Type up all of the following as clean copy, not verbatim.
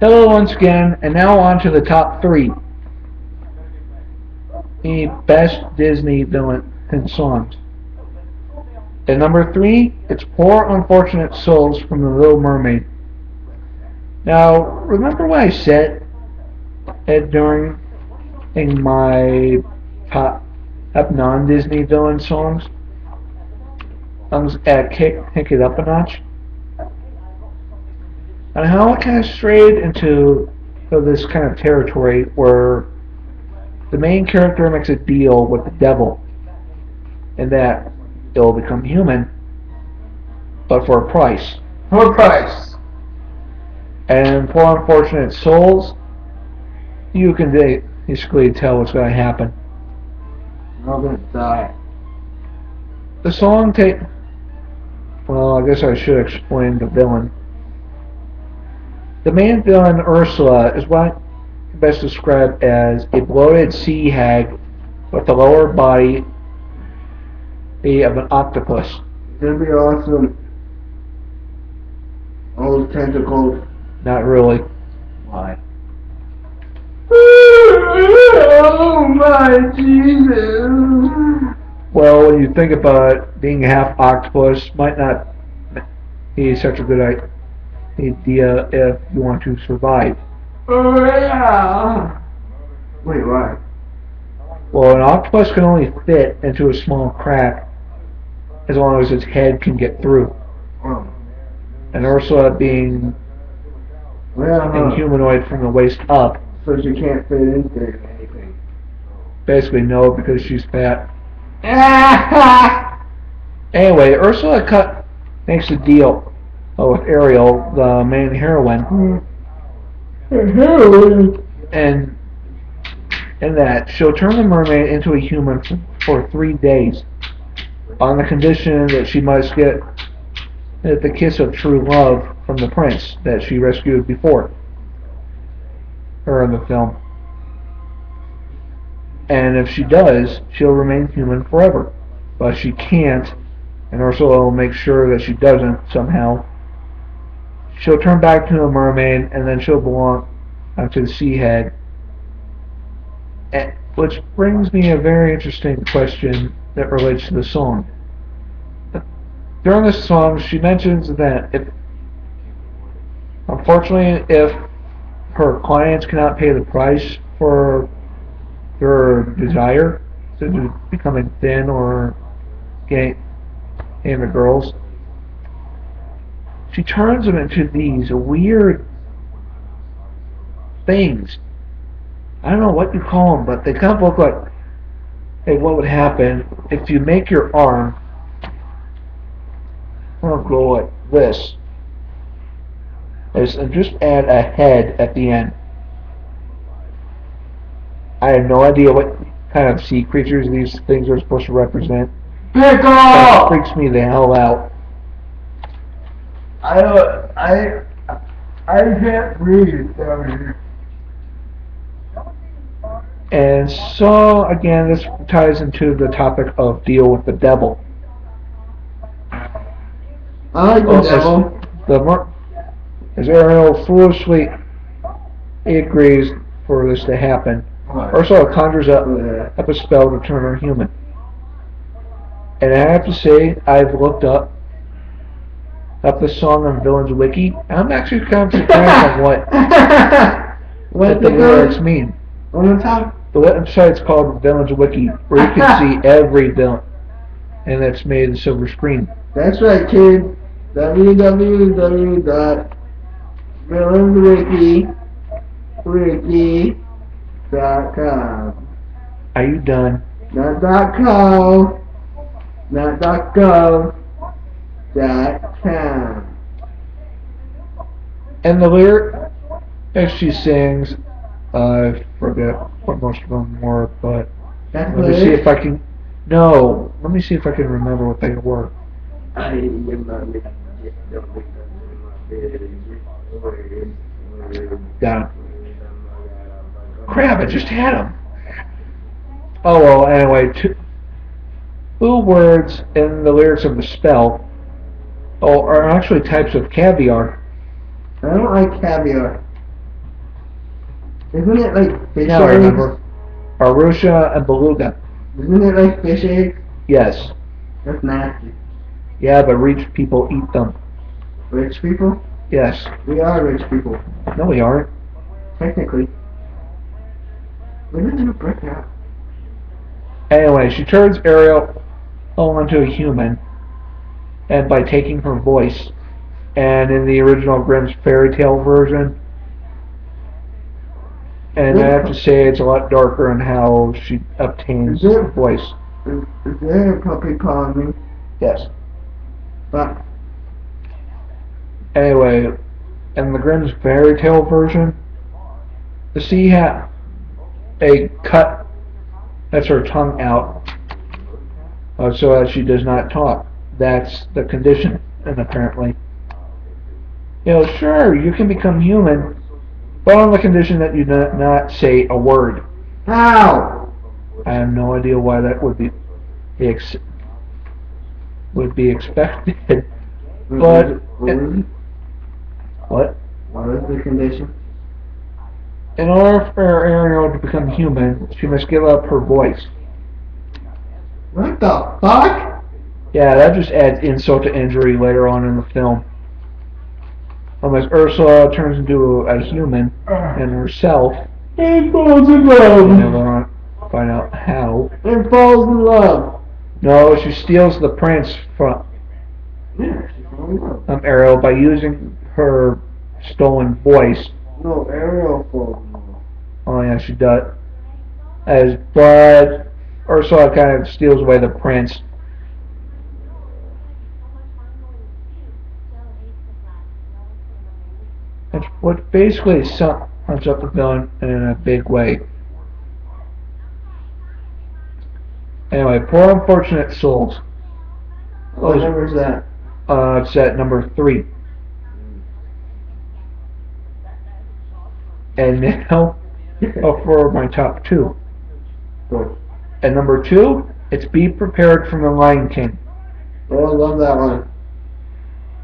Hello once again, and now on to the top three. The best Disney villain songs. At number three, it's Poor Unfortunate Souls from The Little Mermaid. Now, remember what I said during my top non-Disney villain songs? Kick it up a notch. And how it kind of strayed into this kind of territory where the main character makes a deal with the devil, and that it'll become human, but for a price. For a price. And for Unfortunate Souls, you can basically tell what's going to happen. They're all gonna die. The song well, I guess I should explain the villain. The main villain, Ursula, is what best described as a bloated sea hag with the lower body of an octopus. It's gonna be awesome. All those tentacles. Not really. Why? Oh my Jesus! Well, when you think about it, being half octopus might not be such a good idea if you want to survive. Oh yeah! Wait, why? Well, an octopus can only fit into a small crack as long as its head can get through. Oh. And Ursula being humanoid from the waist up. So she can't fit into anything. Basically, no, because she's fat. Anyway, Ursula makes a deal with Ariel, the main heroine, and in that she'll turn the mermaid into a human for 3 days, on the condition that she must get the kiss of true love from the prince that she rescued before her in the film. And if she does, she'll remain human forever. But she can't, and Ursula will make sure that she doesn't somehow. She'll turn back to a mermaid, and then she'll belong to the sea hag. Which brings me a very interesting question that relates to the song. During the song, she mentions that unfortunately, if her clients cannot pay the price for their desire, such as becoming thin or getting the girls, she turns them into these weird things. I don't know what you call them, but they kind of look like, hey, what would happen if you make your arm go like this, and just add a head at the end. I have no idea what kind of sea creatures these things are supposed to represent. Pickle! That freaks me the hell out. I can't breathe down here. And so, again, this ties into the topic of deal with the devil. I like the devil. As Ariel foolishly agrees for this to happen, Ursula conjures up a spell to turn her human. And I have to say, I've looked up the song on Villains Wiki, and I'm actually kind of surprised on what the lyrics mean. On the top? The website's called Villains Wiki, where you can see every villain, and that's made in silver screen. That's right, kid. www.villainwiki.com. Are you done? Not .com. Not .gov. .com. And the lyric, as she sings, I forget what most of them were, but let me see if I can. No, let me see if I can remember what they were. Got it. Crap! I just had them. Oh well. Anyway, two words in the lyrics of the spell are actually types of caviar. I don't like caviar. Isn't it like fish Now I eggs? remember. Arusha and Beluga. Isn't it like fish eggs? Yes. That's nasty. Yeah, but rich people eat them. Rich people? Yes. We are rich people. No, we aren't. Technically. We live in a brick house. Anyway, she turns Ariel into a human, and by taking her voice. And in the original Grimm's fairy tale version, and I have to say it's a lot darker in how she obtains her voice. Is there a puppy calling me? Yes. But Anyway, in the Grimm's fairy tale version, the sea hat a cut that's her tongue out, so that she does not talk. That's the condition, and apparently, sure, you can become human, but on the condition that you not say a word. how? I have no idea why that would be expected. But what? What is the condition? In order for Ariel to become human, she must give up her voice. What the fuck? Yeah, that just adds insult to injury later on in the film. As Ursula turns into a human and herself, And falls in and love. we'll find out how. And falls in love. No, she steals the prince from Yeah, she falls in love. Ariel by using her stolen voice. No, Ariel falls in love. Oh yeah, she does. But Ursula kind of steals away the prince. It's what basically sums up the villain in a big way. Anyway, poor unfortunate souls. What number is that? It's at number 3. And now, for my top 2. Good. At number 2, it's Be Prepared from The Lion King. Oh, I love that one.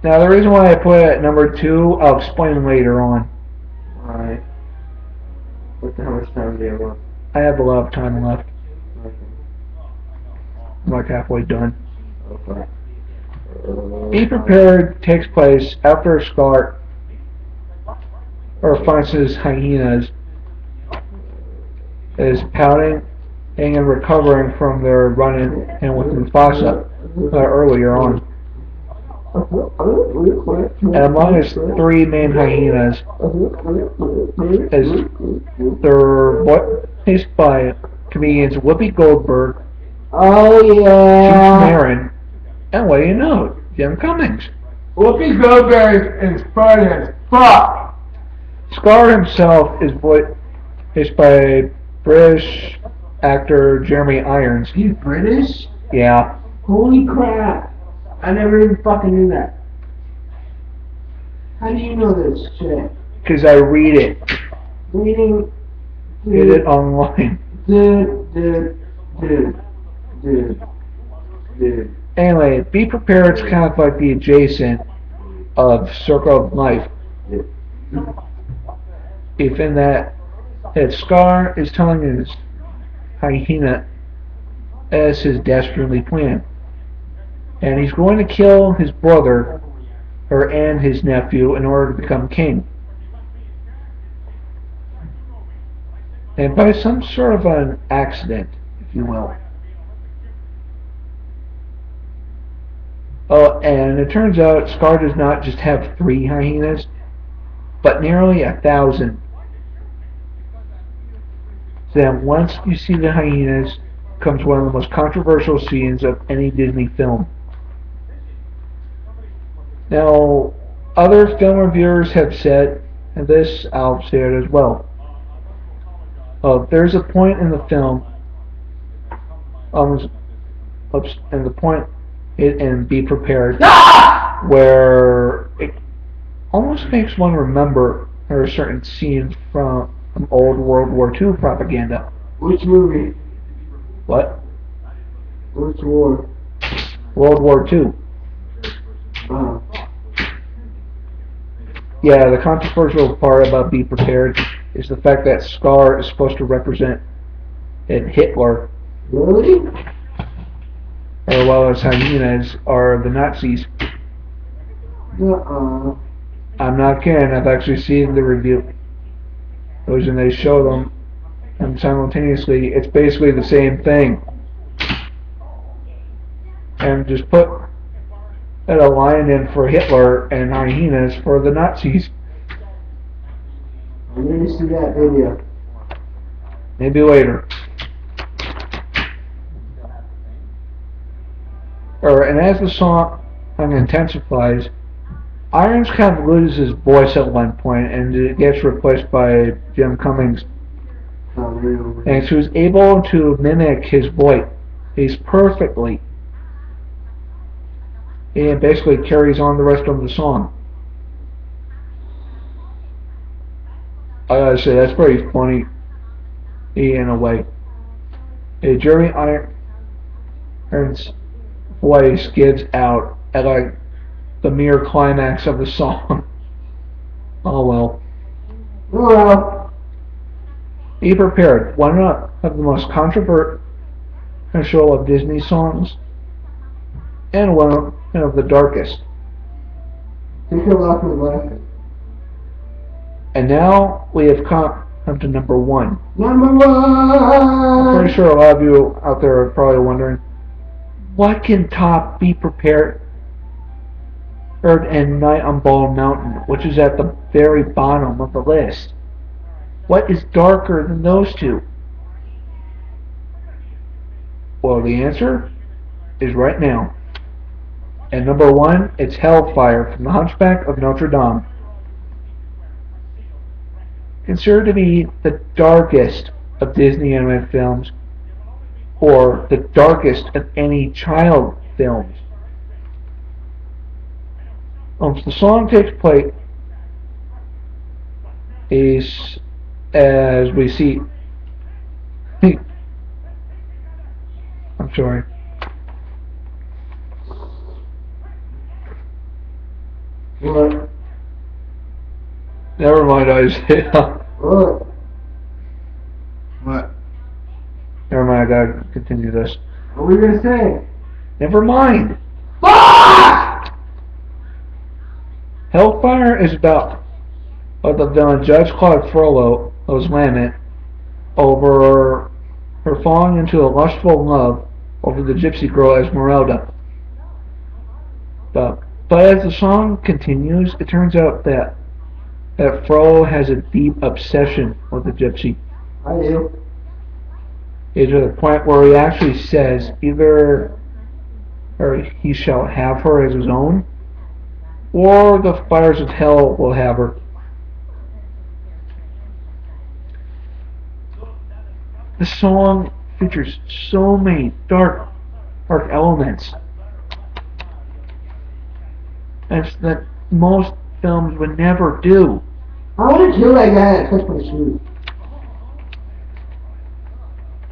Now, the reason why I put it at number 2, I'll explain later on. Alright. How much time do you have? I have a lot of time left. Okay. I'm like halfway done. Okay. Be Prepared takes place after Scar finds his hyenas is pouting and recovering from their run-in and with Mufasa earlier on. And among his 3 main hyenas is they're voiced by comedians Whoopi Goldberg, Oh Keith yeah. Marin, and what do you know, Jim Cummings. Whoopi Goldberg is funny as fuck. Scar himself is voiced by British actor Jeremy Irons. He's British? Yeah. Holy crap. I never even fucking knew that. How do you know this shit? Because I read it. Reading. Read it online. Dude. Anyway, Be Prepared is kind of like the adjacent of Circle of Life. If in that Scar is telling his hyena as his dastardly plan. And he's going to kill his brother and his nephew in order to become king. And by some sort of an accident, if you will. Oh, and it turns out Scar does not just have 3 hyenas, but nearly 1,000. Then once you see the hyenas, comes one of the most controversial scenes of any Disney film. Now, other film reviewers have said, and this, I'll say it as well. There's a point in the film, and the point in Be Prepared, where it almost makes one remember there are certain scenes from old World War II propaganda. Which movie? What? Which war? World War II. Oh. Yeah, the controversial part about Be Prepared is the fact that Scar is supposed to represent Hitler, Really? or while as hyenas are the Nazis. Uh-uh. I'm not kidding, I've actually seen the review. Those and they show them, and simultaneously, it's basically the same thing. And just put a lion in for Hitler and hyenas for the Nazis. I need to see that video. Maybe later. And as the song intensifies, Irons kind of loses his voice at one point, and it gets replaced by Jim Cummings. And so he's able to mimic his voice perfectly. And basically carries on the rest of the song. I gotta say, that's pretty funny in a way. Jeremy Irons' voice gives out at like the mere climax of the song. Oh well. Well, Be prepared. One of the most controversial of Disney songs, and one of the darkest. take a look at the left. And now we have come to number one. Number I'm one! pretty sure a lot of you out there are probably wondering, what can top Be Prepared and Night on Bald Mountain, which is at the very bottom of the list? What is darker than those two? Well, the answer is right now. And number one, it's Hellfire from The Hunchback of Notre Dame. Considered to be the darkest of Disney animated films, or the darkest of any child films. The song takes place is as we see. I'm sorry. What? Never mind, Isaiah. What? What? Never mind, I gotta continue this. What were you gonna say? Never mind. Fuck! Hellfire is about the villain Judge Claude Frollo's lament over her falling into a lustful love over the gypsy girl Esmeralda. But as the song continues, it turns out that Frollo has a deep obsession with the gypsy. I do. It's to the point where he actually says either he shall have her as his own, or the fires of hell will have her. The song features so many dark elements that most films would never do. I want to kill that guy that touched my shoe.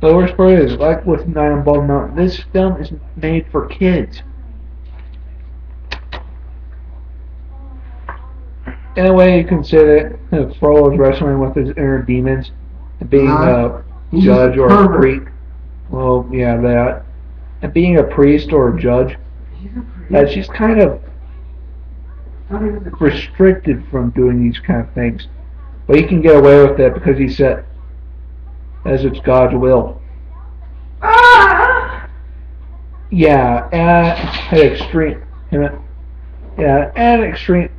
The worst part is, like with Night on Bald Mountain, this film is made for kids. In a way, you can say that Frollo is wrestling with his inner demons, and being a judge or a priest. Well, yeah, that. And being a priest or a judge, she's kind of restricted from doing these kind of things. But he can get away with that because he said, as it's God's will. Yeah, and extreme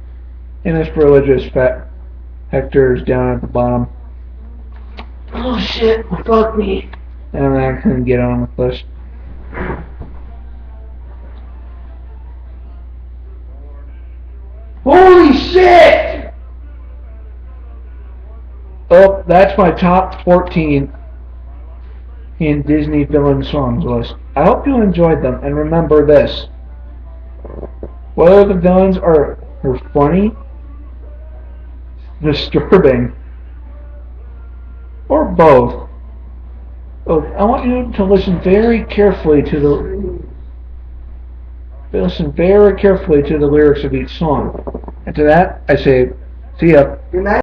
in its religious factors down at the bottom. Oh shit, fuck me. And I couldn't get on with this. Holy shit! Oh, that's my top 14 in Disney villain songs list. I hope you enjoyed them, and remember this. Whether the villains are funny, disturbing, or both, I want you to listen very carefully to the lyrics of each song. And to that, I say, see ya. Good night.